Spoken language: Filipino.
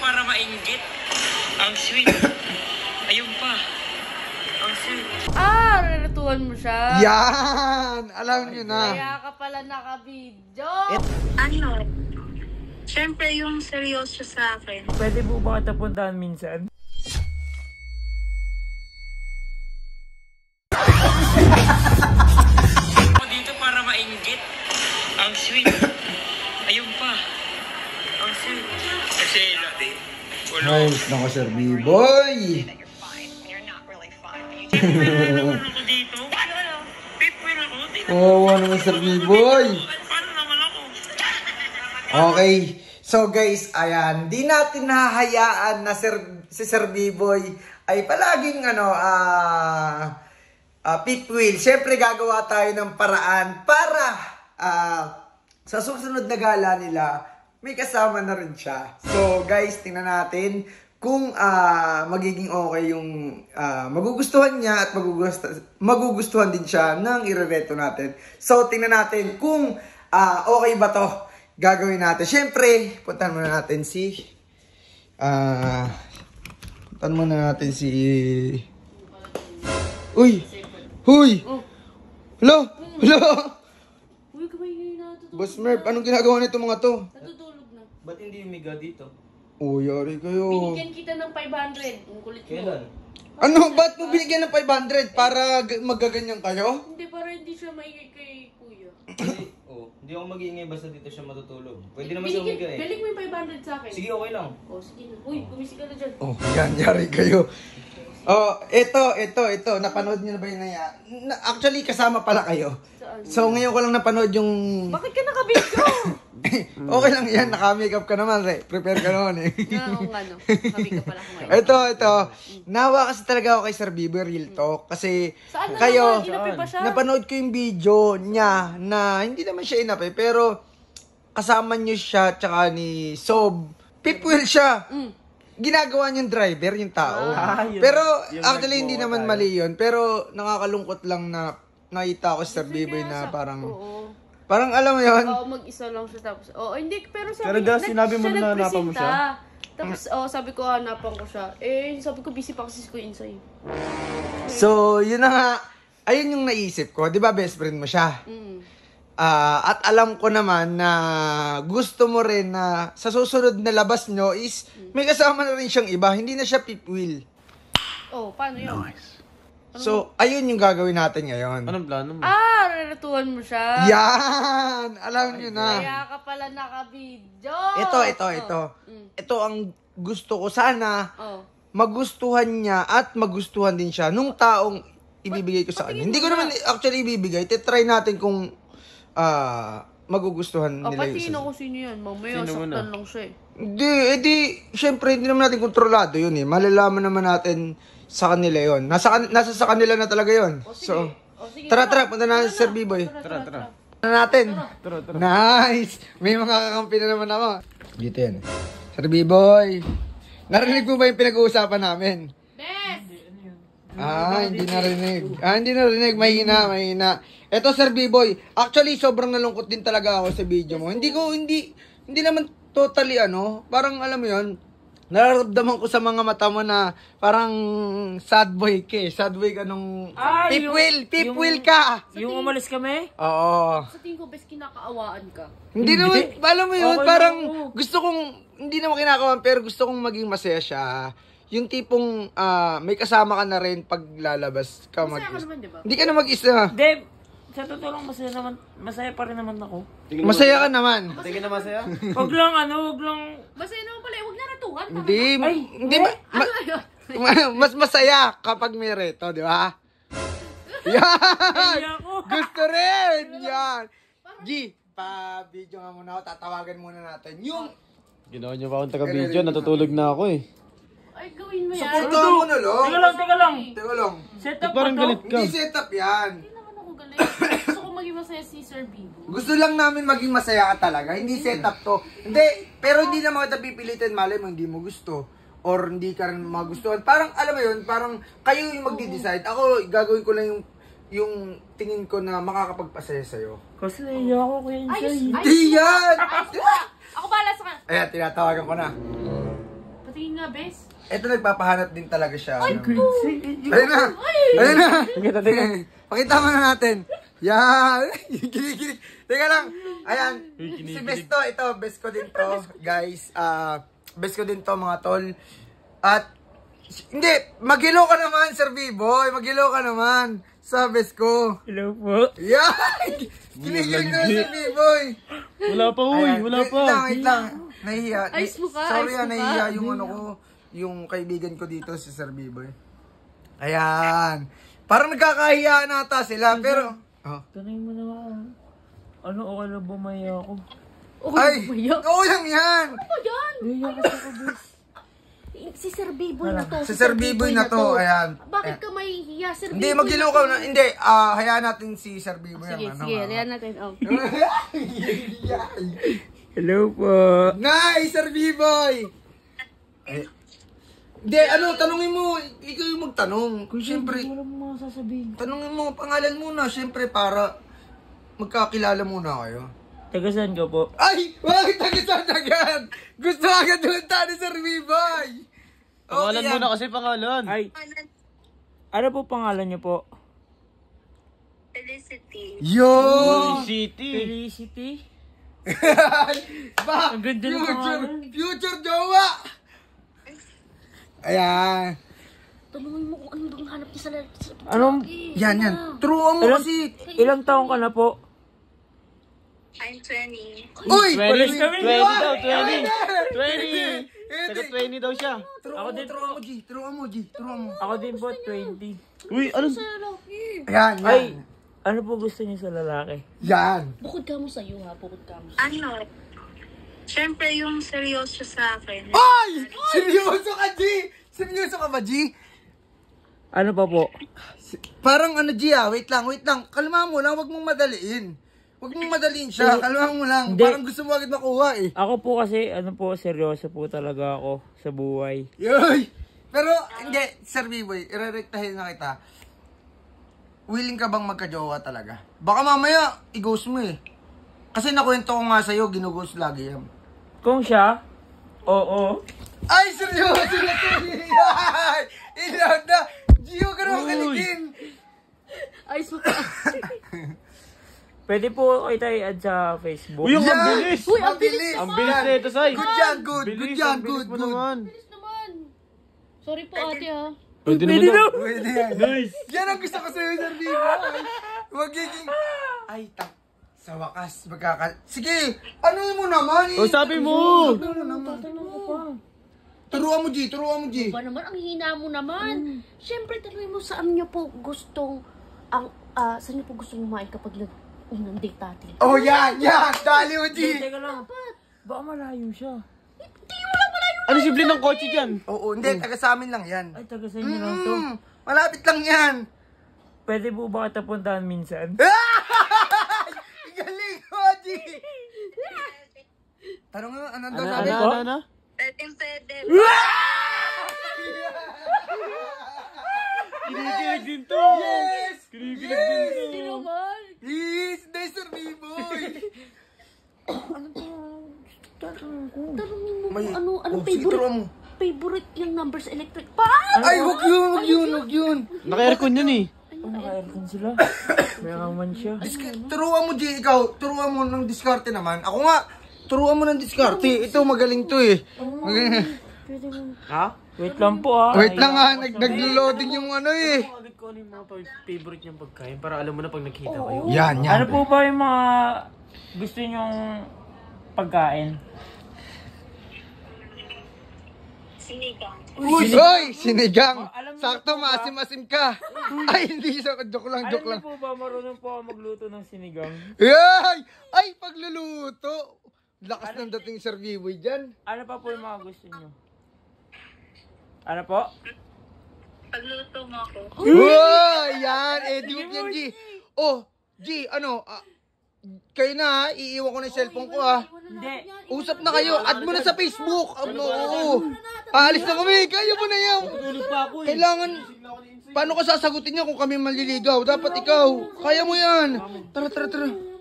para mainggit. Ang sweet. Ayun pa. Ang sweet. Reretuhan mo siya. Yan! Alam nyo na. Kaya ka pala naka-video. Ano? Siyempre yung seryoso sa akin. Pwede po ba kita puntahan minsan? Ako dito para mainggit. Ang sweet. Ayun pa. Ang sweet. Kasi natin. Ayos na ko, Sir B-Boy. Pipwil ako dito. Pipwil ako dito. Oo, ano naman, Sir B-Boy. Paano naman ako? Okay. So guys, ayan, di natin nahahayaan na si Sir B-Boy ay palaging fifth wheel. Siyempre gagawa tayo ng paraan para sa susunod na gala nila, may kasama na rin siya. So guys, tingnan natin kung magiging okay yung magugustuhan niya at magugustuhan din siya ng irereto natin. So tingnan natin kung okay ba to gagawin natin. Siyempre, puntahan muna natin si Uy! Huy! Hello! Hello! Uy, kamay na natutulog. Boss Merv, anong ginagawa nito mga to? Natutulog na. Ba't hindi umiga dito? Oh, yari kayo. Binigyan kita ng 500. Ang kulit mo. Kailan? Ano? Ba't mo binigyan ng 500? Para magaganyan kayo? Hindi, para hindi siya maingay kay kuya. Hindi ako mag-iingay basta dito siya matutulog. Pwede naman siya umiga eh. Balik mo yung 500 sa akin. Sige, okay lang. Oh, sige na. Uy, gumising ka na dyan. Oh, yan, yari kayo. Oh, ito. Napanood niyo na ba yun na yan? Actually, kasama pala kayo. Saan? So, ngayon ko lang napanood yung... Bakit ka naka-video? Okay lang yan, naka-makeup ka naman, eh. Prepare ka naman, eh. Oo nga, no. Sabi ka pala ko ngayon. Ito. Nawa kasi talaga ako kay Sir Bibo, real talk. Kasi Saan na kayo, naman? Inapi ba siya? napanood ko yung video niya na hindi naman siya inapi, pero kasama niyo siya tsaka ni Sob. Pipwil siya. Ginagawa niyong driver, yung tao. Pero actually hindi naman mali yun. Pero nakakalungkot lang na nakita ko si Sir Bibo na parang... Oo. Parang alam mo yun? Oo, mag-isa lang siya tapos. Oo, hindi, pero sabi Pero Gas, sinabi mo na hanapan mo siya? Tapos, sabi ko, hanapan ko siya. Eh, sabi ko, busy pa kasi si Kuya Insay. So, yun na nga. Ayun yung naisip ko. Di ba best friend mo siya? At alam ko naman na gusto mo rin na sa susunod na labas nyo is may kasama na rin siyang iba. Hindi na siya fifth wheel. Oh, paano yun? Nice. So, ayun yung gagawin natin ngayon. Anong plano mo? Reretuhan mo siya. Yan! Alam nyo na. Kaya ka pala naka-video. Ito. Ito ang gusto ko. Sana Oh. magustuhan niya at magustuhan din siya nung taong ibibigay ko sa kanya. Hindi ko naman actually ibibigay. Try natin kung magugustuhan nila Pati yung na kung sino yan. Mamaya, saktan lang siya eh. Syempre, hindi naman natin kontrolado yun eh. Malalaman naman natin sa kanila yun. Nasa sa kanila na talaga yun. So, Sige, tara, punta na si Sir B-Boy. Tara. Ano natin? Tara. Nice! May mga kakampi na naman ako. Dito yan. Sir B-Boy, narinig mo ba yung pinag-uusapan namin? Bes! Hindi narinig. Mahina. Eto, Sir B-Boy, actually, sobrang nalungkot din talaga ako sa video mo. Hindi naman totally parang alam mo yun, nararamdaman ko sa mga mata mo na parang sad boy ka nung fifth wheel ka. Yung umalis kami? Oo. Sa tingin ko, Bes, kinakaawaan ka. Hindi naman, alam mo yun, Okay parang lang, gusto kong, hindi naman kinakawan, pero gusto kong maging masaya siya. Yung tipong may kasama ka na rin pag lalabas ka Masaya ka naman, di ba? Hindi ka na mag-isa. Deb, sa totoo lang masaya pa rin naman ako. Masaya ka naman. Tingin na masaya? Wag lang. Masaya naman pala, huwag na retuhan. Hindi, Ano yun? mas masaya kapag may reto, di ba? Yan! Kaya ako. Gusto rin! Yan! G, pa-video nga muna ako, tatawagan muna natin. Yung... Ginawa niyo pa akong taga-video, natutulog na ako eh. Ay, gawin mo yan. Supportahan mo na lang. Teka lang. Teka lang. Set up Parang ba to? galit ka. Hindi setup yan. Hindi naman ako galing. Gusto ko maging masaya si Sir Bibo. Gusto lang namin maging masaya ka talaga. Hindi setup to. Hindi, pero hindi naman kita pipilitin. Malay mo, hindi mo gusto. Or hindi ka rin magustuhan. Parang, alam mo yun, parang kayo yung magdi-decide. Ako, gagawin ko lang yung tingin ko na makakapagpasaya sa'yo. Kasi naiya ako Kuya Insay. Hindi yan! Ako bahala sa kan. Ayan, tinatawagan ko na. Patingin nga, bes. Ito nagpapahanap din talaga siya. Ay, ano. po. Ayun na! Ayun na! Tingnan, tingnan. Pakita mo na natin. Yan! Kinikilig. Teka lang. Ayan. Si best to. Ito, best ko din to. Guys, best ko din to mga tol. At, hindi, mag-hello ka naman, Sir B-Boy. Mag-hello ka naman sa best ko. Hello po. Yan! Kinikilig na si B-Boy. Wala pa, uy. Ayan. Wala pa. Wait lang. Nahihiya. Ayos mo ka, Sorry ayos mo nahihiya ka. yung ano ko. Yung kaibigan ko dito, si Sir B-Boy. Ayan. Parang nagkakahiya na ata sila, pero... Oh. Tanay mo naman. Ano, okay lang bumaya ako. Ay! Umayak. Oo lang yan! Ano yan? Bumaya kasi ako, bes. Si Sir B-Boy na to. Si Sir B-Boy na to, ayan. Bakit ka mahihiya, Sir Hindi, B-Boy? mag-ilaw ka na. Hindi, hayaan natin si Sir B-Boy. Sige, ang sige. Riyan natin. Oh. Hello po. Nice, Sir B-Boy! Hindi, ano, tanungin mo. Ikaw yung magtanong. Siyempre, Wala mo mga sasabihin. tanungin mo, pangalan muna. Siyempre, para magkakilala muna kayo. Tagasan ka po. Ay! Wag! Tagisan agad! Gusto agad doon tayo ni Sir B-Boy! Pangalan yan. muna kasi pangalan. Ay, ano po pangalan niyo po? Felicity. Yo! City. Felicity? Ba? Ang ganda ng pangalan. Future jowa! Ayan. Tanungin mo kung ano bang hanap niya sa Anong, Yan, yan. Turuan mo ilang, kasi. ilang taong ka na po? I'm 20. Uy! 20 kami. daw, 20. 20. 20. Taga 20 daw siya. Ako din Turuan mo, G. Turuan mo, G. Turuan mo. Ako din po, 20. Uy, ano? Ayan, yan. Ay, ano po gusto niyo sa lalaki? Yan. Bukod ka mo sa'yo, ha? Bukod ka mo. Ano? Siyempre yung seryoso sa akin. Ay! Seryoso ka, G! Seryoso ka ba, G? Ano pa po? Parang ano, G, Wait lang, wait lang. Kalma mo lang, wag mong madaliin. Wag mong madaliin siya. Kalma mo lang. Hindi. Parang gusto mo agad makuha, eh. Ako po kasi, ano po, seryoso po talaga ako sa buhay. Yoy! Pero, hindi, Sir B-Boy, irerektahin na kita. Willing ka bang magka-jowa talaga? Baka mamaya, i-ghost mo eh. Kasi nakwento ko nga sa'yo, ginughost lagi yan. Kung siya, oo. Ay, seryoso na to! Ay! Ilaw na! Gio, ka naman kaligin! Ayos mo ka. Pwede po kayo tayo i-add sa Facebook. Uy, ang Yan! bilis. Uy, ang Mabilis! bilis Ang bilis na ito, Sai. Good yan, good! Bilis, Good yan, ang bilis good, mo good! naman. Bilis naman. Sorry po, ate, ha? Pwede naman daw. Pwede yan. Nice. Yan ang gusto ko sa'yo, Sir B-Boy. Magiging... Ay, sa wakas, Sige! Ano mo naman eh? O, sabi mo. Tatanong ko pa. Turuan mo, G. Turuan mo, G. Ba naman, ang hina mo naman. Siyempre, tanongin mo saan niyo po gustong, saan niyo po gustong kumain kapag unang date natin. Oh, yan! Yan! Dali mo, G! Teka lang. Baka malayo siya. Ano si Blin ng kotse dyan? Oo, hindi. Taga sa amin lang yan. Ay, taga sa inyo lang to. Malapit lang yan. Pwede po ba kita puntahan minsan? Galing mo, G! Tanong nga, ano daw Ano, sabi? Ano? Pwede. Kinikilig din to. Yes! Kinikilig din to. Hindi naman. Yes! Nice, Sir B-Boy! Tanongin mo May- kung anong sige, turuan mo. favorite yung numbers electric. Pa! Ay, wag yun. Naka-aircon yun eh. Oh, naka-aircon sila. Mayaman siya. Turuan mo, G, ikaw. Turuan mo ng diskarte naman. Ako nga, turuan mo ng diskarte. Ito, magaling to eh. Magaling. Pwede mo. Ha? Wait lang po ha. Wait lang ha, nag-loading yung ano eh. Agad ko ano yung mga favorite niyang pagkain para alam mo na pag nagkita kayo. Yan, Ano po ba yung mga gusto nyong pagkain? Sinigang. Uy, sinigang. Alam mo Sakto, po ba? maasim-asim ka. Ay, hindi siya. Joke lang, Alam joke niyo lang. po ba marunong po ako magluto ng sinigang? Ay, pagluluto. Lakas ng dating Sir B-Boy dyan. Ano pa po yung mga gusto niyo? Ano po? Pagluto mo ako. Uy, yan. Edit yan, G. Oh, G, ano, kayo na ha, iiwan ko na yung cellphone ko ha. Hindi. Usap na kayo, add mo na sa Facebook. Oo. Aalis na kami, kayo mo na yan. Tulog pa ako eh. Kailangan, paano ka sasagutin niya kung kami maliligaw? Dapat ikaw, kaya mo yan. Tara, tara, tara.